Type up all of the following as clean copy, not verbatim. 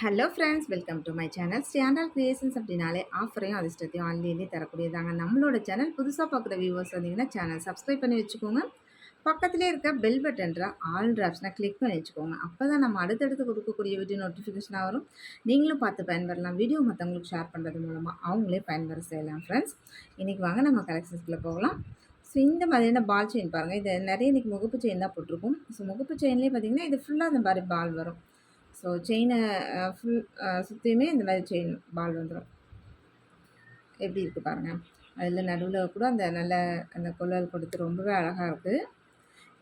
Hello friends, welcome to my channel. Standard creations அப்படின்னாலே ஆஃபரையும் அதிர்ஷ்டத்தையும் ஆன்லைன்லேயே தரக்கூடியதாங்க. நம்மளோட சேனல் புதுசாக பார்க்குற வியூவர்ஸ் வந்தீங்கன்னா சேனல் சப்ஸ்கிரைப் பண்ணி வச்சுக்கோங்க. பக்கத்துலேயே இருக்க பெல் பட்டன்ற ஆல் ஆப்ஷனை கிளிக் பண்ணி வச்சுக்கோங்க. அப்போ தான் நம்ம அடுத்தடுத்து கொடுக்கக்கூடிய வீடியோ நோட்டிஃபிகேஷனாக வரும். நீங்களும் பார்த்து பயன்பெறலாம். வீடியோ மற்றவங்களுக்கு ஷேர் பண்ணுறது மூலமாக அவங்களே பயன்பெற செய்யலாம். ஃப்ரெண்ட்ஸ், இன்றைக்கி வாங்க நம்ம கலெக்ஷன்ஸ்குள்ளே போகலாம். ஸோ இந்த மாதிரியான பால் செயின் பாருங்கள். இது நிறைய இன்றைக்கி முகப்பு செயின் தான் போட்டிருக்கும். ஸோ முகப்பு செயின்லேயே பார்த்திங்கன்னா இது ஃபுல்லாக இந்த மாதிரி பால் வரும். ஸோ செயினை ஃபுல் சுற்றியுமே இந்த மாதிரி செயின் பால் வந்துடும். எப்படி இருக்குது பாருங்கள். அதில் நடுவில் கூட அந்த நல்ல அந்த கொள்ளல் கொடுத்து ரொம்பவே அழகாக இருக்குது.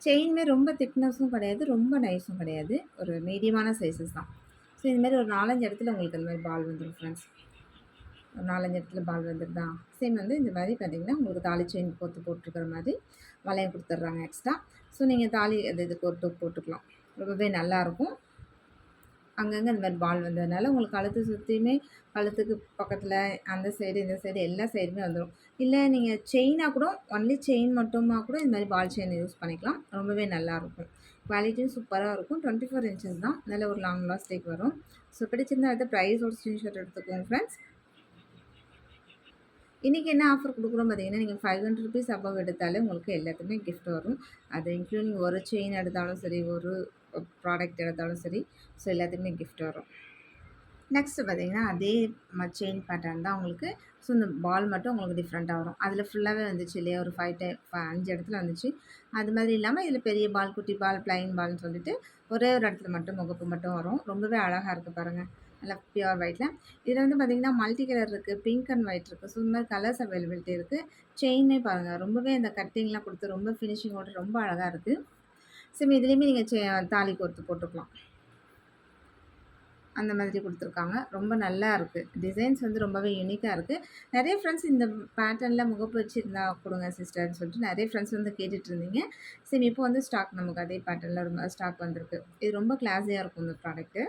செயினுமே ரொம்ப திக்னஸும் கிடையாது, ரொம்ப நைஸும் கிடையாது, ஒரு மீடியமான சைஸஸ் தான். ஸோ இதுமாதிரி ஒரு 4-5 இடத்துல உங்களுக்கு இந்த மாதிரி பால் வந்துடும் ஃப்ரெண்ட்ஸ். ஒரு 4-5 இடத்துல பால் வந்துடுதா. சேம் வந்து இந்த மாதிரி பார்த்திங்கன்னா உங்களுக்கு தாலி செயின் கோத்து போட்டிருக்கிற மாதிரி வளையம் கொடுத்துட்றாங்க எக்ஸ்ட்ரா. ஸோ நீங்கள் தாலி இது கோத்து போட்டுக்கலாம். ரொம்பவே நல்லாயிருக்கும். அங்கங்கே இந்த மாதிரி பால் வந்ததுனால உங்களுக்கு கழுத்து சுற்றியுமே கழுத்துக்கு பக்கத்தில் அந்த சைடு இந்த சைடு எல்லா சைடுமே வந்துடும். இல்லை நீங்கள் செயினாக கூட ஒன்லி செயின் மட்டுமா கூட இந்த மாதிரி பால் செயின் யூஸ் பண்ணிக்கலாம். ரொம்பவே நல்லாயிருக்கும். குவாலிட்டியும் சூப்பராக இருக்கும். 24 இன்ச்சஸ் தான். நல்ல ஒரு லாங் லாஸ்டிக் வரும். ஸோ பிடிச்சிருந்தா அடுத்த ப்ரைஸ் ஒரு ஸ்க்ரீன்ஷாட் எடுத்துக்கோங்க ஃப்ரெண்ட்ஸ். இன்றைக்கி என்ன ஆஃபர் கொடுக்குறோம் பார்த்தீங்கன்னா, நீங்கள் 500 ருபீஸ் அபவ் எடுத்தாலே உங்களுக்கு எல்லாத்துக்குமே கிஃப்ட் வரும். அது இன்க்ளூடிங் ஒரு செயின் எடுத்தாலும் சரி, ஒரு ப்ராடக்ட் எடுத்தாலும் சரி, ஸோ எல்லாத்துக்குமே கிஃப்ட் வரும். நெக்ஸ்ட்டு பார்த்தீங்கன்னா, அதே செயின் பேட்டர்ன் தான் உங்களுக்கு. ஸோ இந்த பால் மட்டும் உங்களுக்கு டிஃப்ரெண்ட்டாக வரும். அதில் ஃபுல்லாகவே வந்துச்சு இல்லையா, ஒரு 5 இடத்துல வந்துச்சு. அது மாதிரி இல்லாமல் இதில் பெரிய பால், குட்டி பால், ப்ளைன் பால்னு சொல்லிட்டு ஒரே ஒரு இடத்துல மட்டும் முகப்பு மட்டும் வரும். ரொம்பவே அழகாக இருக்குது பாருங்கள். நல்லா பியூர் ஒயிட்டில். இதில் வந்து பார்த்திங்கன்னா மல்டி கலர் இருக்குது, பிங்க் அண்ட் ஒயிட் இருக்குது. ஸோ இந்த மாதிரி கலர்ஸ் அவைலபிலிட்டி இருக்குது. செயினே பாருங்கள், ரொம்பவே அந்த கட்டிங்லாம் கொடுத்து ரொம்ப ஃபினிஷிங்கோட ரொம்ப அழகாக இருக்குது. சேம் இதுலேயுமே நீங்கள் தாலி கோர்த்து போட்டுக்கலாம். அந்த மாதிரி கொடுத்துருக்காங்க. ரொம்ப நல்லா இருக்குது. டிசைன்ஸ் வந்து ரொம்பவே யூனிக்காக இருக்குது. நிறைய ஃப்ரெண்ட்ஸ் இந்த பேட்டர்னில் முகப்பு வச்சுருந்தா கொடுங்க சிஸ்டர்னு சொல்லிட்டு நிறைய ஃப்ரெண்ட்ஸ் வந்து கேட்டுட்டு இருந்தீங்க. சரி, இப்போ வந்து ஸ்டாக் நமக்கு அதே பேட்டர்னில் ரொம்ப ஸ்டாக் வந்திருக்கு. இது ரொம்ப கிளாஸியாக இருக்கும் இந்த ப்ராடக்ட்டு.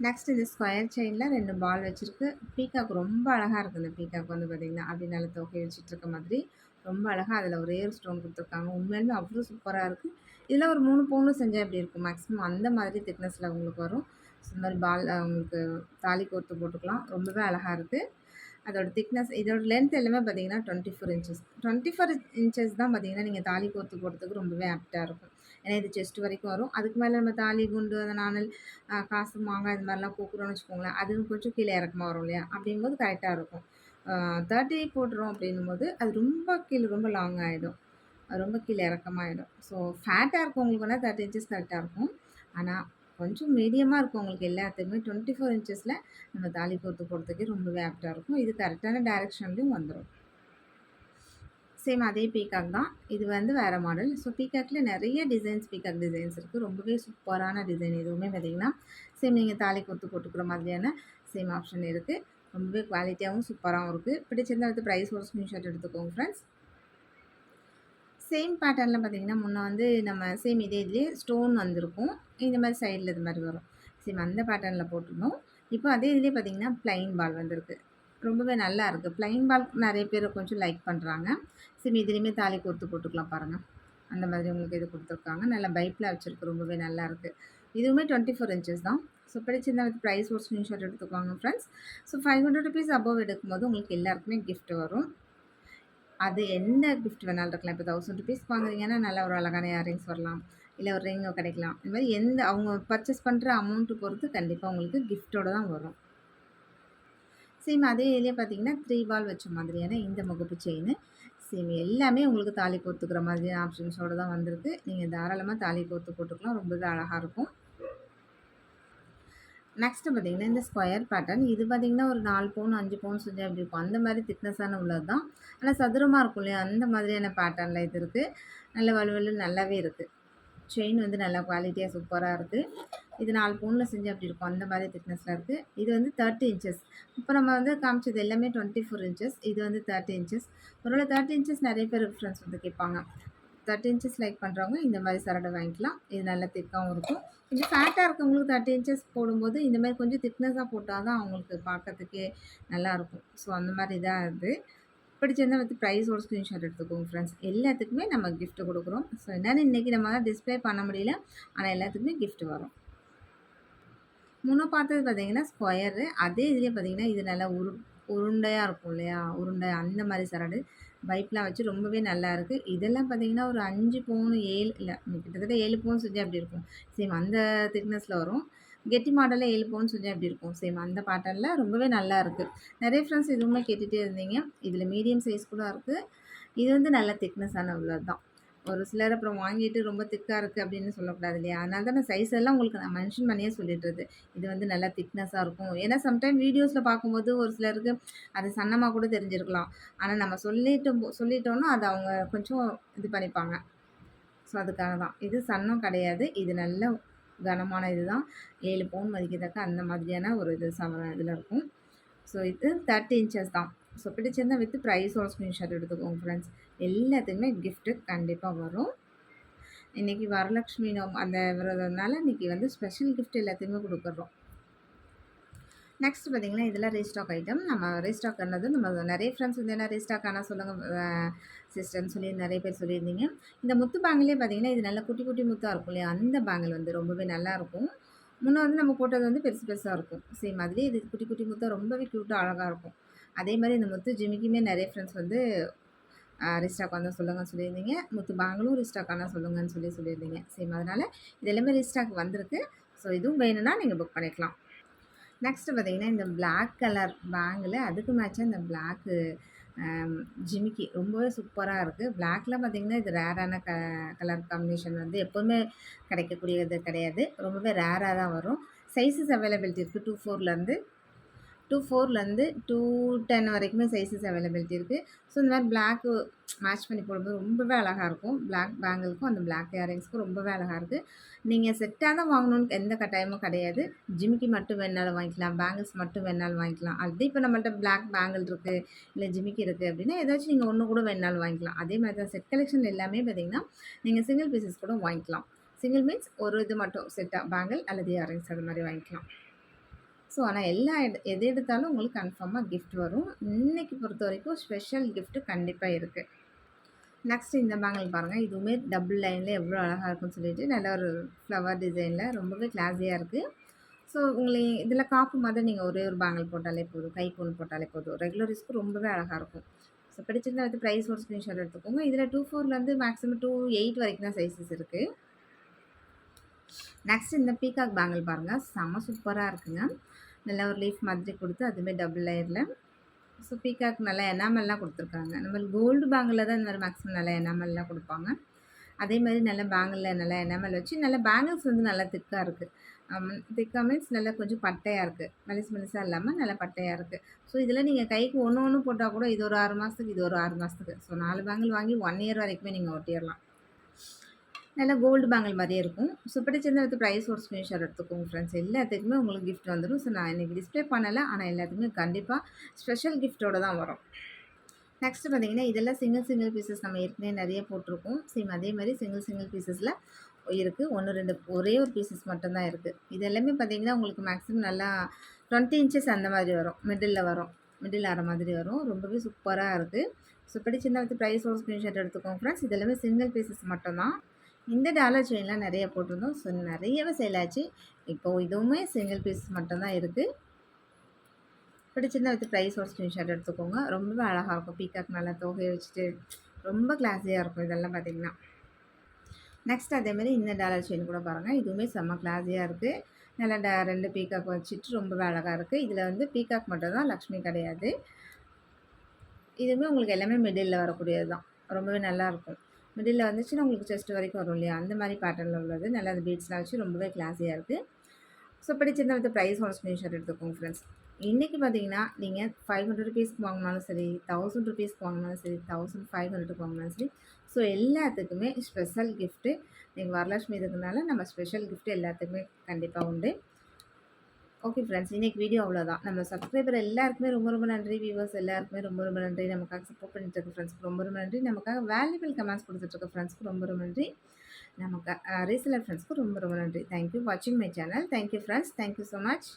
நெக்ஸ்ட் இந்த ஸ்கொயர் செயினில் 2 பால் வச்சுருக்கு. பீகாக் ரொம்ப அழகாக இருக்குது. இந்த பீகாக் வந்து பார்த்திங்கன்னா அப்படி நல்ல தொகை வச்சுட்டு இருக்க மாதிரி ரொம்ப அழகாக அதில் ஒரே ஒரு ஸ்டோன் கொடுத்துருக்காங்க. உண்மையிலுமே அவ்வளோ சூப்பராக இருக்குது. இதில் ஒரு 3 பவுனில் செஞ்சால் எப்படி இருக்கும், மேக்ஸிமம் அந்த மாதிரி திக்னஸில் உங்களுக்கு வரும். ஸோ இந்த மாதிரி பால் உங்களுக்கு தாலி கோர்த்து போட்டுக்கலாம். ரொம்பவே அழகாக இருக்குது. அதோட திக்னஸ் இதோட லென்த் எல்லாமே பார்த்தீங்கன்னா 24 இன்ச்சஸ். 24 இன்ச்சஸ் தான் பார்த்தீங்கன்னா நீங்கள் தாலி கோர்த்து போடுறதுக்கு ரொம்பவே ஆப்டாக இருக்கும். ஏன்னா இது செஸ்ட் வரைக்கும் வரும். அதுக்கு மேலே நம்ம தாலி, குண்டு, அந்த நாணல், காசு, மாங்காய் இது மாதிரிலாம் கோக்குறோம்னு வச்சுக்கோங்களேன், அது கொஞ்சம் கீழே இறக்கமாக வரும் இல்லையா, அப்படிங்கும்போது கரெக்டாக இருக்கும். 30 போடுறோம் அப்படின்னும்போது அது ரொம்ப கீழே ரொம்ப லாங் ஆகிடும், ரொம்ப கீழே இறக்கமாகிடும். ஸோ ஃபேட்டாக இருக்கவங்களுக்கு வேணால் 30 இன்ச்சஸ் கரெக்டாக இருக்கும். ஆனால் கொஞ்சம் மீடியமாக இருக்கவங்களுக்கு எல்லாத்துக்குமே 24 இன்ச்சஸில் நம்ம தாலி கோர்த்து போடுறதுக்கே ரொம்பவே ஆப்டாக இருக்கும். இது கரெக்டான டைரெக்ஷன்லேயும் வந்துடும். சேம் அதே பீகாக் தான். இது வந்து வேறு மாடல். ஸோ பீகாக்கில் நிறைய டிசைன்ஸ், பீகாக் டிசைன்ஸ் இருக்குது. ரொம்பவே சூப்பரான டிசைன் எதுவுமே பார்த்திங்கன்னா சேம் நீங்கள் தாலி கோர்த்து போட்டுக்கிற மாதிரியான சேம் ஆப்ஷன் இருக்குது. ரொம்பவே குவாலிட்டியாகவும் சூப்பராகவும் இருக்குது. பிடிச்சிருந்தா அடுத்து ப்ரைஸ் ஒரு ஸ்க்ரீன்ஷாட் எடுத்துக்கோங்க ஃப்ரெண்ட்ஸ். சேம் பேட்டர்னில் பார்த்திங்கன்னா முன்னே வந்து நம்ம சேம் இதே இதுலேயே ஸ்டோன் வந்திருக்கும். இந்த மாதிரி சைடில் இது மாதிரி வரும். சேம் அந்த பேட்டர்னில் போட்டிருந்தோம். இப்போ அதே இதுலேயே பார்த்திங்கன்னா ப்ளைன் பால் வந்திருக்கு. ரொம்பவே நல்லா இருக்குது. ப்ளைன் பால் நிறைய பேர் கொஞ்சம் லைக் பண்ணுறாங்க. சேம் இதுலேயுமே தாலி கோர்த்து போட்டுக்கலாம் பாருங்கள். அந்த மாதிரி உங்களுக்கு இது கொடுத்துருக்காங்க. நல்லா பைப்பில் வச்சுருக்கு. ரொம்பவே நல்லாயிருக்கு. இதுவுமே 24 இன்ச்சஸ் தான். ஸோ பிடிச்சிருந்தா வித் ப்ரைஸ் ஒரு ஸ்க்ரீன்ஷாட் எடுத்துக்கோங்க ஃப்ரெண்ட்ஸ். ஸோ 500 ருபீஸ் அபவ் எடுக்கும்போது உங்களுக்கு எல்லாருக்குமே கிஃப்ட் வரும். அது என்ன கிஃப்ட் வேணாலும் இருக்கலாம். இப்போ 1000 ருபீஸ் வாங்குறீங்கன்னா நல்ல ஒரு அழகான இயரிங்ஸ் வரலாம், இல்லை ஒரு ரிங் கிடைக்கலாம். இந்த மாதிரி எந்த அவங்க பர்ச்சேஸ் பண்ணுற அமௌண்ட்டு பொறுத்து கண்டிப்பாக உங்களுக்கு கிஃப்ட்டோடு தான் வரும். சேம் அதே இதுலேயே பார்த்தீங்கன்னா 3 பால் வச்ச மாதிரியான இந்த முகப்பு செயின் சேம் எல்லாமே உங்களுக்கு தாலி கோர்த்துக்கிற மாதிரியான ஆப்ஷன்ஸோடு தான் வந்திருக்கு. நீங்கள் தாராளமாக தாலி கோர்த்து போட்டுக்கலாம். ரொம்பவே அழகாக இருக்கும். நெக்ஸ்ட்டு பார்த்திங்கன்னா இந்த ஸ்கொயர் பேட்டர்ன். இது பார்த்திங்கன்னா ஒரு 4 பவுன் 5 பவுன் செஞ்சால் எப்படி இருக்கும், அந்த மாதிரி திக்னஸான உள்ளது தான். ஆனால் சதுரமாக இருக்கும் இல்லையா, அந்த மாதிரியான பேட்டர்னில் இது இருக்குது. நல்ல வலுவலு நல்லாவே இருக்குது. செயின் வந்து நல்லா குவாலிட்டியாக சூப்பராக இருக்குது. இது 4 பவுனில் செஞ்சால் எப்படி இருக்கும், அந்த மாதிரி திக்னஸில் இருக்குது. இது வந்து 30 இன்ச்சஸ். இப்போ நம்ம வந்து காமிச்சது எல்லாமே 24 இன்ச்சஸ். இது வந்து 30 இன்ச்சஸ். ஒருவேளை 30 இன்ச்சஸ் நிறைய பேர் ஃப்ரெண்ட்ஸ் வந்து கேட்பாங்க. 30 இன்ச்சஸ் லைக் பண்ணுறவங்க இந்த மாதிரி சரடை வாங்கிக்கலாம். இது நல்ல திக்காகவும் இருக்கும். கொஞ்சம் ஃபேட்டாக இருக்கவங்களுக்கு 30 இன்ச்சஸ் போடும்போது இந்த மாதிரி கொஞ்சம் திக்னஸாக போட்டால் தான் அவங்களுக்கு பார்க்கறதுக்கே நல்லாயிருக்கும். ஸோ அந்த மாதிரி தான் இது. பிடிச்சிருந்தா வந்து ப்ரைஸோட ஸ்க்ரீன்ஷாட் எடுத்துக்கோங்க ஃப்ரெண்ட்ஸ். எல்லாத்துக்குமே நம்ம கிஃப்ட் கொடுக்குறோம். ஸோ என்னென்னு இன்றைக்கி நம்ம டிஸ்பிளே பண்ண முடியல, ஆனால் எல்லாத்துக்குமே கிஃப்ட் வரும். முன்ன பார்த்தது பார்த்தீங்கன்னா ஸ்கொயரு. அதே இதுலயே பார்த்தீங்கன்னா, இது நல்லா உருண்டையா இருக்கும் இல்லையா? உருண்டை அந்த மாரி சரடு. பைப்லாம் வச்சு ரொம்பவே நல்லாயிருக்கு. இதெல்லாம் பார்த்தீங்கன்னா, ஒரு 5 பவுன் 7 இல்ல கிட்டத்தட்ட 7 பவுன் செஞ்சா எப்படி இருக்கும்? சேம் அந்த திக்னஸ்ல வரும். கெட்டி மாடல்ல 7 பவுன் செஞ்சா எப்படி இருக்கும்? சேம் அந்த பேட்டர்ன்ல ரொம்பவே நல்லாயிருக்கு. நெறைய ஃப்ரெண்ட்ஸ் இதுவுமே கேட்டுட்டே இருந்தீங்க. இதில மீடியம் சைஸ் கூட இருக்கு. இது வந்து நல்ல திக்னஸான உள்ளது தான். ஒரு சிலர் அப்புறம் வாங்கிட்டு ரொம்ப திக்கா இருக்கு அப்படின்னு சொல்லக்கூடாது இல்லையா? அதனால தான் நான் சைஸ் எல்லாம் உங்களுக்கு நான் மென்ஷன் பண்ணியே சொல்லிடுறது. இது வந்து நல்லா திக்னஸா இருக்கும். ஏன்னா சம்டைம் வீடியோஸ்ல பார்க்கும்போது ஒரு சிலருக்கு அது சன்னமா கூட தெரிஞ்சிருக்கலாம். ஆனா நம்ம சொல்லிட்டோம்னா, அத அவங்க கொஞ்சம் இது பண்ணிப்பாங்க. ஸோ அதுக்காக தான். இது சன்னம் கிடையாது. இது நல்ல கனமான இதுதான். 7 பவுன் மதிக்கத்தக்க அந்த மாதிரியான ஒரு இது இதில இருக்கும். ஸோ இது 30 இன்ச்சஸ் தான். ஸோ பிடிச்சிருந்தா வித் ப்ரைஸோட ஸ்க்ரீன்ஷாட் எடுத்துக்கோங்க ஃப்ரெண்ட்ஸ். எல்லாத்துக்குமே கிஃப்ட்டு கண்டிப்பா வரும். இன்னைக்கு வரலட்சுமி அந்த விரதம்னால இன்னைக்கு வந்து ஸ்பெஷல் கிஃப்ட் எல்லாத்தையுமே குடுக்குறோம். நெக்ஸ்ட் பார்த்தீங்கன்னா, இதெல்லாம் ரீஸ்டாக் ஐட்டம். நம்ம ரீஸ்டாக் ஆனது நம்ம நெறைய ஃப்ரெண்ட்ஸ் வந்து என்ன ரீஸ்டாக் ஆனா சொல்லுங்க சிஸ்டர்ன்னு சொல்லி நெறைய பேர் சொல்லியிருந்தீங்க. இந்த முத்து பேங்கிலே பார்த்தீங்கன்னா, இது நல்ல குட்டி குட்டி முத்தா இருக்கும் இல்லையா? அந்த பேங்கிள் வந்து ரொம்பவே நல்லாயிருக்கும். முன்ன வந்து நம்ம போட்டது வந்து பெருசு பெருசா இருக்கும். சேம் அதுலயே இது குட்டி குட்டி முத்தா ரொம்பவே க்யூட்டா அழகா இருக்கும். அதே மாரி இந்த முத்து ஜிமிக்கியுமே நெறைய ஃப்ரெண்ட்ஸ் வந்து ரீஸ்டாக் வந்தா சொல்லுங்கன்னு சொல்லியிருந்தீங்க. முத்து பேங்கிளும் ரீஸ்டாக் ஆனா சொல்லுங்கன்னு சொல்லியிருந்தீங்க. சேம் அதனால இது எல்லாமே ரீஸ்டாக் வந்திருக்கு. ஸோ இதுவும் வேணும்னா நீங்க புக் பண்ணிக்கலாம். நெக்ஸ்ட்டு பார்த்தீங்கன்னா, இந்த பிளாக் கலர் பேங்கில அதுக்கு மேட்சா இந்த பிளாக்கு ஜிமிக்கி ரொம்பவே சூப்பரா இருக்கு. பிளாக்ல பார்த்தீங்கன்னா, இது ரேரான கலர் காம்பினேஷன் வந்து எப்பவுமே கிடைக்கக்கூடியது கிடையாது. ரொம்பவே ரேரா தான் வரும். சைஸஸ் அவைலபிலிட்டி இருக்கு. 24லருந்து 24லருந்து 210 வரைக்குமே சைஸஸ் அவைலபிலிட்டி இருக்கு. ஸோ இந்த மாரி பிளாக்கு மேட்ச் பண்ணி போடும்போது ரொம்பவே அழகா இருக்கும். பிளாக் பேங்கிள்க்கும் அந்த பிளாக் இயரிங்ஸ்க்கும் ரொம்பவே அழகா இருக்கு. நீங்க செட்டா தான் வாங்கணும்னு எந்த கட்டாயமும் கிடையாது. ஜிமிக்கி மட்டும் வேணுனாலும் வாங்கிக்கலாம். பேங்கிள்ஸ் மட்டும் வேணுனாலும் வாங்கிக்கலாம். ஆல்ரெடி இப்ப நம்மள்ட்ட பிளாக் பேங்கிள் இருக்கு, இல்ல ஜிமிக்கி இருக்கு அப்டின்னா, ஏதாச்சும் நீங்க ஒண்ணு கூட வேணுனாலும் வாங்கிக்கலாம். அதே மாரி தான் செட் கலெக்ஷன் எல்லாமே பார்த்தீங்கன்னா, நீங்க சிங்கிள் பீசஸ் கூட வாங்கிக்கலாம். சிங்கிள் மீன்ஸ் ஒரு இது மட்டும் செட்டா பேங்கிள் அல்லது இயரிங்ஸ் அது மாரி வாங்கிக்கலாம். ஸோ ஆனா எல்லா எது எடுத்தாலும் உங்களுக்கு கன்ஃபார்மா கிஃப்ட் வரும். இன்னைக்கு பொறுத்தவரைக்கும் ஸ்பெஷல் கிஃப்ட் கண்டிப்பா இருக்கு. நெக்ஸ்ட் இந்த பேங்கிள் பாருங்க. இதுவுமே டபுள் லைன்ல எவ்வளோ அழகா இருக்குன்னு சொல்லிட்டு, நல்ல ஒரு ஃப்ளவர் டிசைன்ல ரொம்பவே கிளாஸியா இருக்கு. ஸோ இதில காப்பு மாதிரி நீங்க ஒரே ஒரு பேங்கிள் போட்டாலே போதும். கைக்கு ஒண்ணு போட்டாலே போதும். ரெகுலர் யூஸ்க்கு ரொம்பவே அழகா இருக்கும். ஸோ பிடிச்சிருந்தா வந்து பிரைஸோட ஸ்க்ரீன்ஷாட் எடுத்துக்கோங்க. இதில 24லருந்து மேக்ஸிமம் 28 வரைக்கும் தான் சைஸஸ் இருக்கு. நெக்ஸ்ட் இந்த பீகாக் பேங்கிள் பாருங்க. செம்ம சூப்பரா இருக்குங்க. நல்லா ஒரு லீஃப் மாதிரி குடுத்து அதுவுமே டபுள் லேயர்ல. ஸோ பீகாக் நல்லா எனாமல்லாம் குடுத்துருக்காங்க. நம்ம கோல்டு பேங்கிள்ல தான் இந்த மாரி மேக்ஸிமம் நல்லா எனாமல்லாம் குடுப்பாங்க. அதே மாரி நல்ல பேங்கிள்ல நல்லா எனாமல் வச்சு நல்ல பேங்கிள்ஸ் வந்து நல்லா திக்கா இருக்கு. திக்கா மீன்ஸ் நல்லா கொஞ்சம் பட்டையா இருக்கு. மெலிசு மெலிசா இல்லாம நல்லா பட்டையா இருக்கு. ஸோ இதில நீங்க கைக்கு ஒண்ணு ஒண்ணு போட்டா கூட இது ஒரு 6 மாசத்துக்கு, இது ஒரு 6 மாசத்துக்கு. ஸோ 4 பேங்கிள் வாங்கி 1 இயர் வரைக்குமே நீங்க ஒட்டிறலாம். நல்லா கோல்டு பேங்கிள் மாரியே இருக்கும். ஸோ பிடிச்சிருந்தா வித் ப்ரைஸோட ஸ்க்ரீன்ஷாட் எடுத்துக்கோங்க ஃப்ரெண்ட்ஸ். எல்லாத்துக்குமே உங்களுக்கு கிஃப்ட் வந்துரும். ஸோ நான் இன்னைக்கு டிஸ்ப்ளே பண்ணல. ஆனா எல்லாத்துக்குமே கண்டிப்பா ஸ்பெஷல் கிஃப்ட்டோட தான் வரும். நெக்ஸ்ட் பார்த்தீங்கன்னா, இதெல்லாம் சிங்கிள் சிங்கிள் பீசஸ் நம்ம ஏற்கனவே நெறைய போட்டிருக்கோம். சேம் அதே மாரி சிங்கிள் சிங்கிள் பீசஸ்ல இருக்கு. 1, 2 ஒரே ஒரு பீசஸ் மட்டும் தான் இருக்கு. இது எல்லாமே பார்த்தீங்கன்னா, உங்களுக்கு மேக்ஸிமம் நல்லா 20 இன்ச்சஸ் அந்த மாதிரி வரும். மிடில்ல வரும். மிடில் ஆற மாதிரி வரும். ரொம்பவே சூப்பரா இருக்கு. ஸோ பிடிச்சிருந்தா வித் ப்ரைஸோட ஸ்க்ரீன்ஷாட் எடுத்துக்கோங்க ஃப்ரெண்ட்ஸ். இது எல்லாமே சிங்கிள் பீசஸ் மட்டும் தான். இந்த டாலர் செயின்லாம் நெறைய போட்டிருந்தோம். ஸோ நெறையவே சேல் ஆச்சு. இப்போ இதுவுமே சிங்கிள் பீஸ் மட்டும் தான் இருக்கு. பிடிச்சிருந்தா வித் ப்ரைஸோட ஸ்க்ரீன்ஷாட் எடுத்துக்கோங்க. ரொம்பவே அழகா இருக்கும். பீகாக் நல்லா தோகைய வச்சுட்டு ரொம்ப கிளாஸியா இருக்கும் இதெல்லாம் பார்த்தீங்கன்னா. நெக்ஸ்ட் அதேமாரி இந்த டாலர் செயின் கூட பாருங்க. இதுவுமே செம்ம கிளாஸியா இருக்கு. நல்லா 2 பீகாக் வச்சுட்டு ரொம்பவே அழகா இருக்கு. இதில வந்து பீகாக் மட்டும் தான், லக்ஷ்மி கிடையாது. இதுவுமே உங்களுக்கு எல்லாமே மிடில்ல வரக்கூடியது தான். ரொம்பவே நல்லாயிருக்கும். மிடில்ல வந்துச்சுன்னா உங்களுக்கு செஸ்ட் வரைக்கும் வரும் இல்லையா? அந்த மாரி பேட்டர்ன்ல உள்ளது. நல்லா அந்த பீட்ஸ்லாம் வச்சு ரொம்பவே கிளாஸியா இருக்கு. ஸோ பிடிச்சிருந்தா வித் ப்ரைஸோட ஸ்க்ரீன்ஷாட் எடுத்துக்கோங்க ஃப்ரெண்ட்ஸ். இன்னைக்கு பார்த்தீங்கன்னா, நீங்க ₹500க்கு வாங்குனாலும் சரி, ₹1000க்கு வாங்குனாலும் சரி, 1500க்கு வாங்குனாலும் சரி, ஸோ எல்லாத்துக்குமே ஸ்பெஷல் கிஃப்ட்டு. இன்னைக்கு வரலட்சுமி இருக்கிறதுனால நம்ம ஸ்பெஷல் கிஃப்ட் எல்லாத்துக்குமே கண்டிப்பா உண்டு. Okay friends. இன்னைக்கு வீடியோ அவ்வளோதான். நம்ம சப்ஸ்கிரைபர் எல்லாருக்குமே ரொம்ப ரொம்ப நன்றி. வியூவர்ஸ் எல்லாருக்குமே ரொம்ப ரொம்ப நன்றி. நமக்காக சப்போர்ட் பண்ணிட்டு இருக்க ஃப்ரெண்ட்ஸ்க்கு ரொம்ப ரொம்ப நன்றி. நமக்காக வேல்யூபிள் கமெண்ட்ஸ் குடுத்துட்டு இருக்க ஃப்ரெண்ட்ஸ்க்கு ரொம்ப ரொம்ப நன்றி. நமக்கு ரீசெல்லர் ஃப்ரெண்ட்ஸ்க்கு ரொம்ப ரொம்ப நன்றி. தேங்க் யூ வாட்சிங் my channel. Thank you friends. Thank you so much.